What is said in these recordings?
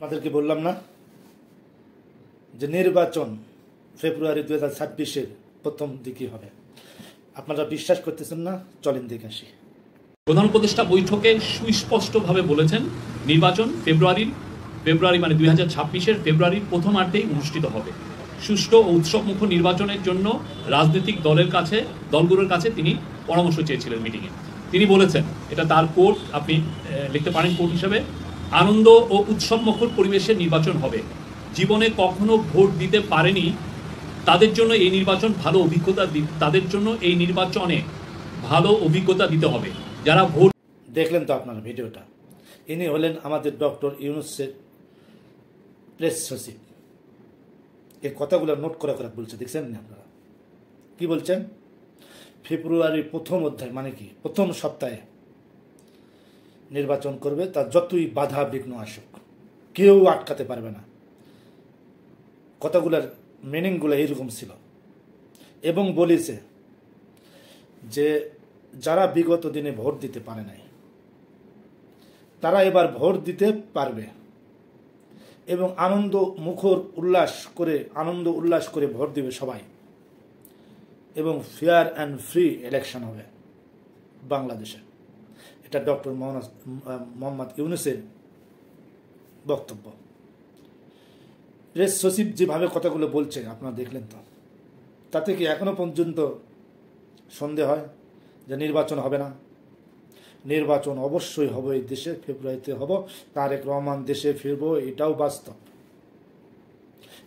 আপনাদেরকে বললাম না যে নির্বাচন ফেব্রুয়ারি 2026-এর প্রথম দিকে হবে। আপনারা বিশ্বাস করতেছেন না, চলেন দেখে আসি। প্রধান উপদেষ্টা বৈঠকে সুস্পষ্টভাবে বলেছেন নির্বাচন ফেব্রুয়ারি মানে 2026-এর ফেব্রুয়ারির প্রথমার্ধেই অনুষ্ঠিত হবে। সুষ্ঠু ও উৎসবমুখ নির্বাচনের জন্য রাজনৈতিক দলগুলোর কাছে তিনি পরামর্শ চেয়েছিলেন মিটিংয়ে। তিনি বলেছেন, এটা তার কোট, আপনি লিখতে পারেন কোট হিসেবে, আনন্দ ও উৎসবমুখর পরিবেশে নির্বাচন হবে। জীবনে কখনো ভোট দিতে পারেনি তাদের জন্য এই নির্বাচনে ভালো অভিজ্ঞতা দিতে হবে। যারা ভোট দেখলেন তো আপনার ভিডিওটা, ইনি হলেন আমাদের ডক্টর ইউনূসের প্রেস সচিব। এই কথাগুলো নোট করে বলছে, দেখছেন না আপনারা কি বলছেন? ফেব্রুয়ারির প্রথম অধ্যায় মানে কি প্রথম সপ্তাহে নির্বাচন করবে, তার যতই বাধা বিঘ্ন আসুক কেউ আটকাতে পারবে না। কথাগুলোর মিনিংগুলো এইরকম ছিল। এবং বলেছে যে যারা বিগত দিনে ভোট দিতে পারে নাই তারা এবার ভোট দিতে পারবে এবং আনন্দ উল্লাস করে ভোট দিবে সবাই, এবং ফেয়ার অ্যান্ড ফ্রি ইলেকশন হবে বাংলাদেশে। এটা ডক্টর মোহাম্মদ ইউনূসের বক্তব্য। প্রেস সচিব যেভাবে কথাগুলো বলছে আপনারা দেখলেন তো, তাতে কি এখনো পর্যন্ত সন্দেহ হয় যে নির্বাচন হবে না? নির্বাচন অবশ্যই হবে এই দেশে, ফেব্রুয়ারিতে হব। তারেক রহমান দেশে ফিরবো, এটাও বাস্তব।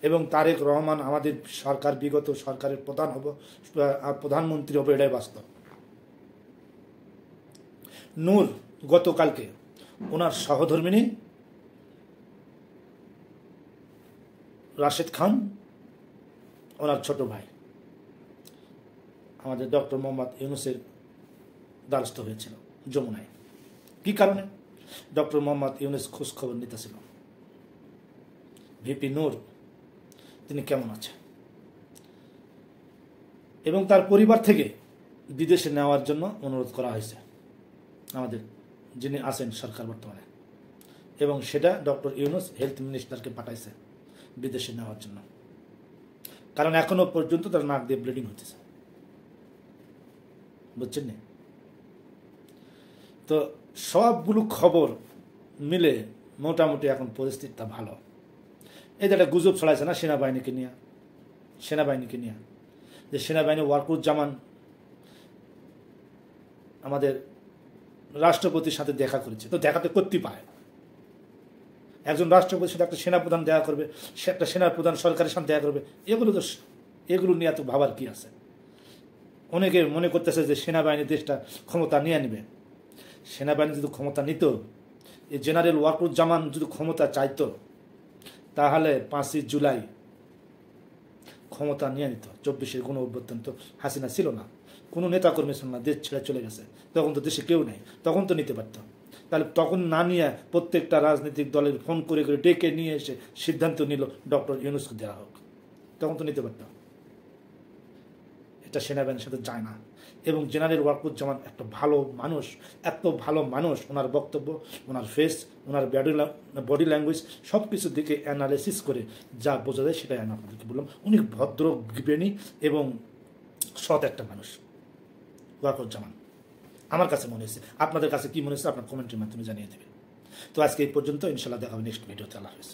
এবং তারেক রহমান আমাদের বিগত সরকারের প্রধানমন্ত্রী হবে, এটাই বাস্তব। নূর গতকালকে ওনার সহধর্মিণী রাশেদ খান, ওনার ছোট ভাই আমাদের ডক্টর মোহাম্মদ ইউনূসের দ্বারস্থ হয়েছিল যমুনায়। কি কারণে? ডক্টর মোহাম্মদ ইউনূস খোঁজ খবর নিতেছিল ভিপি নূর তিনি কেমন আছে, এবং তার পরিবার থেকে বিদেশে নেওয়ার জন্য অনুরোধ করা হয়েছে আমাদের যিনি আছেন সরকার বর্তমানে, এবং সেটা ডক্টর ইউনূস হেলথ মিনিস্টারকে পাঠাইছে বিদেশে নেওয়ার জন্য। কারণ এখনো পর্যন্ত তার নাক দিয়ে ব্লিডিং হতেছে, বুঝছেন না? তো সবগুলো খবর মিলে মোটামুটি এখন পরিস্থিতিটা ভালো। এই যে একটা গুজব ছড়াইছে না সেনাবাহিনীকে নিয়ে, যে সেনাবাহিনী ওয়াকারুজ্জামান আমাদের রাষ্ট্রপতির সাথে দেখা করেছে। তো দেখাতে করতে পারে, একজন রাষ্ট্রপতির সাথে একটা সেনাপ্রধান দেখা করবে, একটা সেনাপ্রধান সরকারের সাথে দেখা করবে, এগুলো নিয়ে এত ভাবার কি আছে? অনেকে মনে করতেছে যে সেনাবাহিনী দেশটা ক্ষমতা নিয়ে নেবে। সেনাবাহিনী যদি ক্ষমতা নিত, এই জেনারেল ওয়াকারুজ্জামান যদি ক্ষমতা চাইতো, তাহলে 5ই জুলাই ক্ষমতা নিয়ে নিত। 24-এর কোনো অভ্যুত্থান তো হাসিনা ছিল না, কোনো নেতাকর্মী ছিল না, দেশ ছেড়ে চলে গেছে, তখন তো দেশে কেউ নেই, তখন তো নিতে পারত। তাহলে তখন না নিয়ে প্রত্যেকটা রাজনৈতিক দলের ফোন করে ডেকে নিয়ে এসে সিদ্ধান্ত নিল ডক্টর ইউনূসকে দেওয়া হোক, তখন তো নিতে পারত। এটা সেনাবাহিনীর সাথে যায় না। এবং জেনারেল ওয়াকারুজ্জামান এত ভালো মানুষ, ওনার বক্তব্য, ওনার ফেস, ওনার বডি ল্যাঙ্গুয়েজ সব কিছুর দিকে অ্যানালাইসিস করে যা বোঝা যায় সেটাই আমি আপনাদেরকে বললাম। উনি ভদ্র, জ্ঞানী এবং সৎ একটা মানুষ ওয়াকারুজ্জামান, আমার কাছে মনে হয়েছে। আপনাদের কাছে কি মনে হয়েছে আপনার কমেন্টের মাধ্যমে জানিয়ে দেবেন। তো আজকে এই পর্যন্ত, ইনশাল্লাহ দেখা হবে নেক্সট ভিডিওতে। আল্লাহ হাফেজ।